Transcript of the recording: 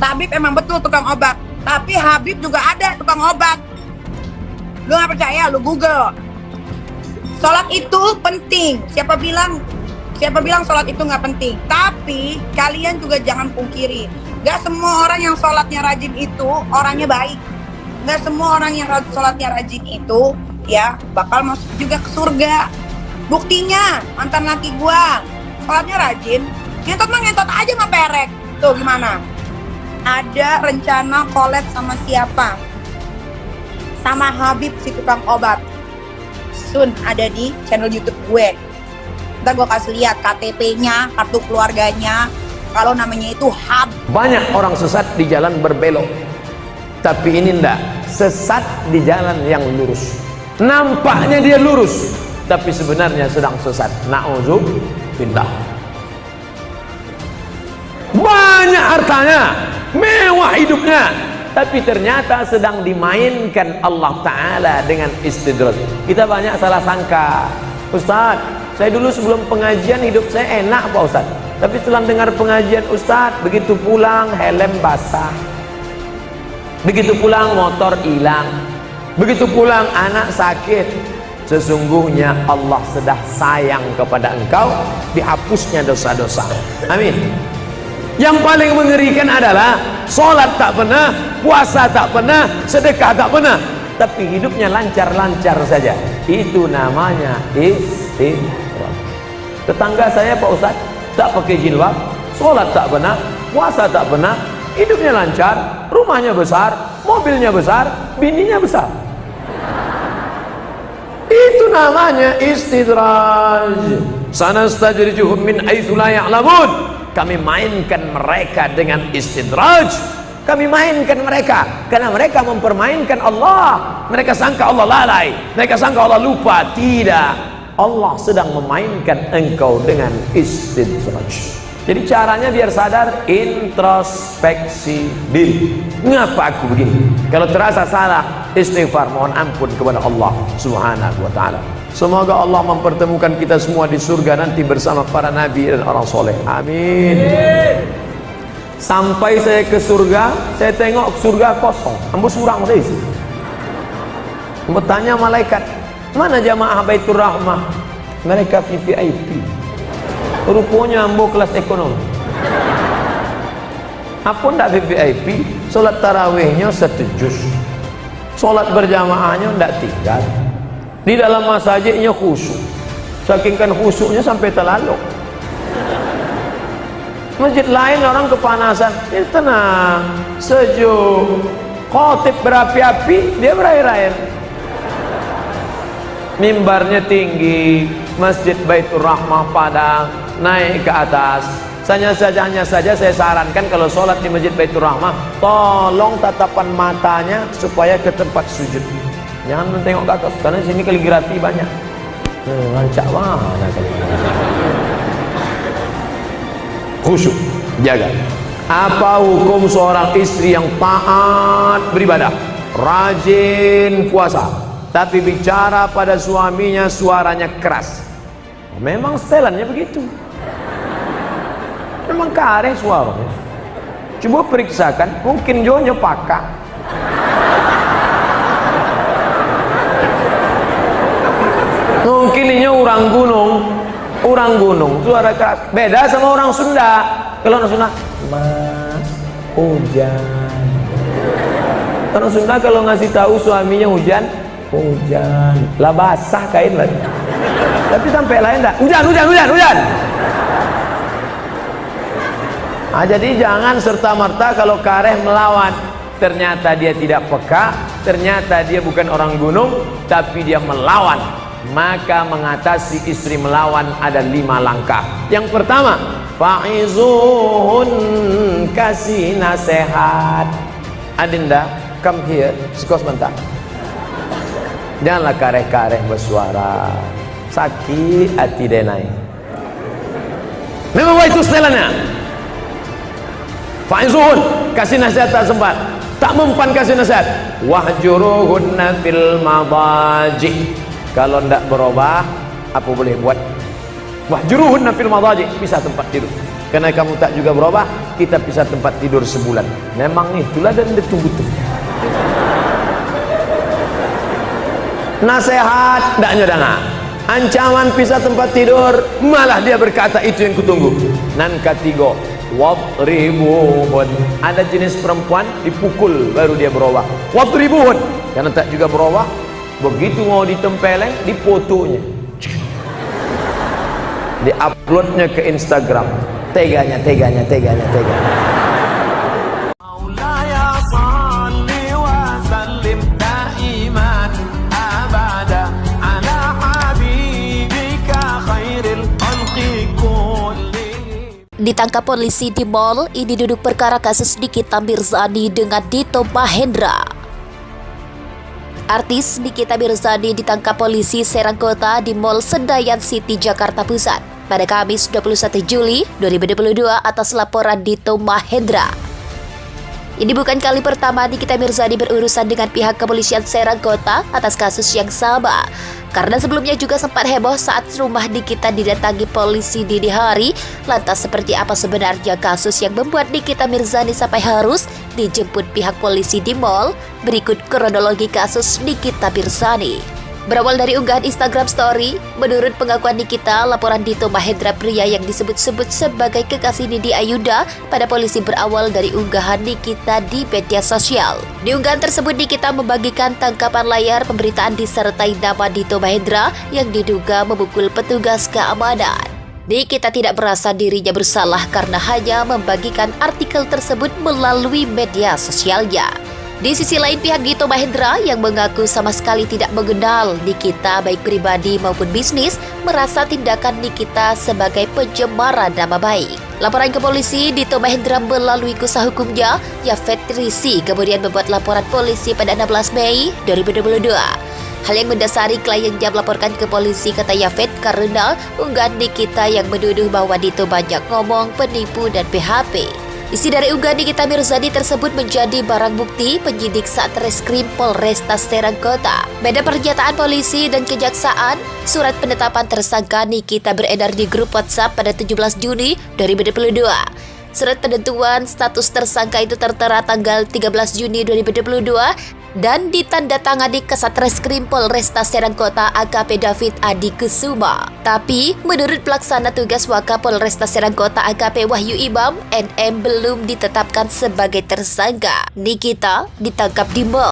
Tabib emang betul tukang obat, tapi Habib juga ada tukang obat. Lu nggak percaya? Lu Google. Sholat itu penting. Siapa bilang sholat itu nggak penting? Tapi kalian juga jangan pungkiri, nggak semua orang yang sholatnya rajin itu orangnya baik. Nggak semua orang yang sholatnya rajin itu ya bakal masuk juga ke surga. Buktinya mantan laki gua sholatnya rajin, ngentot aja mah perek. Tuh gimana? Ada rencana collab sama siapa? Sama Habib si tukang obat. Soon ada di channel YouTube gue. Ntar gue kasih lihat KTP-nya, kartu keluarganya. Kalau namanya itu Hab. Banyak orang sesat di jalan berbelok, tapi ini enggak, sesat di jalan yang lurus. Nampaknya dia lurus, tapi sebenarnya sedang sesat. Na'udzubillah. Banyak hartanya, mewah hidupnya, tapi ternyata sedang dimainkan Allah Ta'ala dengan istidraj. Kita banyak salah sangka. Ustaz, saya dulu sebelum pengajian hidup saya enak Pak Ustaz, tapi setelah dengar pengajian Ustaz, begitu pulang helm basah, begitu pulang motor hilang, begitu pulang anak sakit. Sesungguhnya Allah sudah sayang kepada engkau, dihapusnya dosa-dosa. Amin. Yang paling mengerikan adalah sholat tak pernah, puasa tak pernah, sedekah tak pernah, tapi hidupnya lancar-lancar saja. Itu namanya istidraj. Tetangga saya Pak Ustaz tak pakai jilbab, sholat tak pernah, puasa tak pernah, hidupnya lancar, rumahnya besar, mobilnya besar, bininya besar. Itu namanya istidraj. Sanastajrijuhum min haitsu la ya'lamun. Kami mainkan mereka dengan istidraj. Kami mainkan mereka karena mereka mempermainkan Allah. Mereka sangka Allah lalai, mereka sangka Allah lupa. Tidak, Allah sedang memainkan engkau dengan istidraj. Jadi caranya biar sadar, introspeksi diri. Ngapa aku begini? Kalau terasa salah, istighfar, mohon ampun kepada Allah Subhanahu wa ta'ala. Semoga Allah mempertemukan kita semua di surga nanti bersama para nabi dan orang soleh. Amin. Sampai saya ke surga, saya tengok surga kosong, ambus urang saya isi. Bertanya malaikat, mana jamaah Baitur Rahmah? Mereka VVIP. Rupanya ambo kelas ekonomi. Apa ndak VVIP? Solat tarawihnya 1 juz, solat berjamaahnya ndak tinggal. Di dalam masjidnya khusyuk, saking kan khusyuknya sampai terlalu. Masjid lain orang kepanasan, ini tenang, sejuk. Khotib berapi-api, dia berair-air. Mimbarnya tinggi, Masjid Baitur Rahmah Padang, naik ke atas. Hanya saja saya sarankan kalau sholat di Masjid Baitur Rahmah, tolong tatapan matanya supaya ke tempat sujud. Jangan tengok ke atas, karena di sini kaligrafi banyak. Lancak mana kaligrafi? Khusyuk, jaga. Apa hukum seorang istri yang taat beribadah, rajin puasa, tapi bicara pada suaminya suaranya keras? Memang setelannya begitu. Memang kareh suaranya. Coba periksakan, mungkin jonya pakak. Mungkin ini orang gunung, suara keras. Beda sama orang Sunda. Kalau orang Sunda, Mas, hujan. Orang Sunda kalau ngasih tahu suaminya hujan, lah basah kain lagi. Tapi sampai lain enggak, hujan. Nah, jadi jangan serta-merta kalau kareh melawan. Ternyata dia tidak peka, ternyata dia bukan orang gunung, tapi dia melawan. Maka mengatasi istri melawan ada 5 langkah. Yang pertama, fa'izuhun, kasih nasihat. Adinda, come here, sekos sebentar. Janganlah kareh-kareh bersuara, sakit hati denai. Memang itu setelannya. Fa'izuhun, kasih nasihat tak sempat, tak mempan kasih nasihat. Wahjuruhunna fil madaji. Kalau tidak berubah, apa boleh buat? Wahjuruhunna fil madaji, bisa tempat tidur. Karena kamu tak juga berubah, kita pisah tempat tidur sebulan. Memang itulah dan ditunggu-tunggu. Nasihat tak nyodanga. Ancaman pisah tempat tidur, malah dia berkata itu yang kutunggu. Nan ketiga, wadribuhun. Ada jenis perempuan dipukul baru dia berubah. Wadribuhun. Karena tak juga berubah, begitu mau ditempeleng, difotonya, diuploadnya ke Instagram. Teganya. Ditangkap polisi di mall, ini duduk perkara kasus Nikita Mirzani dengan Dito Mahendra. Artis Nikita Mirzani ditangkap polisi Serang Kota di Mall Senayan City, Jakarta Pusat pada Kamis 21 Juli 2022 atas laporan Dito Mahendra. Ini bukan kali pertama Nikita Mirzani berurusan dengan pihak kepolisian Serang Kota atas kasus yang sama. Karena sebelumnya juga sempat heboh saat rumah Nikita didatangi polisi dini hari. Lantas seperti apa sebenarnya kasus yang membuat Nikita Mirzani sampai harus dijemput pihak polisi di mall? Berikut kronologi kasus Nikita Mirzani. Berawal dari unggahan Instagram Story, menurut pengakuan Nikita, laporan Dito Mahendra, pria yang disebut-sebut sebagai kekasih Nindi Ayuda pada polisi berawal dari unggahan Nikita di media sosial. Di unggahan tersebut, Nikita membagikan tangkapan layar pemberitaan disertai nama Dito Mahendra yang diduga memukul petugas keamanan. Nikita tidak merasa dirinya bersalah karena hanya membagikan artikel tersebut melalui media sosialnya. Di sisi lain, pihak Dito Mahendra yang mengaku sama sekali tidak mengenal Nikita baik pribadi maupun bisnis merasa tindakan Nikita sebagai pencemaran nama baik. Laporan ke polisi, Dito Mahendra melalui kuasa hukumnya, Yafet Risi, kemudian membuat laporan polisi pada 16 Mei 2022. Hal yang mendasari kliennya melaporkan ke polisi, kata Yafet, karena unggahan Nikita yang menuduh bahwa Dito banyak ngomong, penipu, dan PHP. Isi dari unggahan Nikita Mirzani tersebut menjadi barang bukti penyidik Satreskrim Polresta Serang Kota. Beda pernyataan polisi dan kejaksaan, surat penetapan tersangka Nikita beredar di grup WhatsApp pada 17 Juni 2022. Surat penentuan status tersangka itu tertera tanggal 13 Juni 2022 dan ditandatangani ke Satreskrim Polresta Serang Kota AKP David Adi Kusuma. Tapi, menurut pelaksana tugas Wakapolresta Serang Kota AKP Wahyu Imam, NM belum ditetapkan sebagai tersangka. Nikita ditangkap di mall.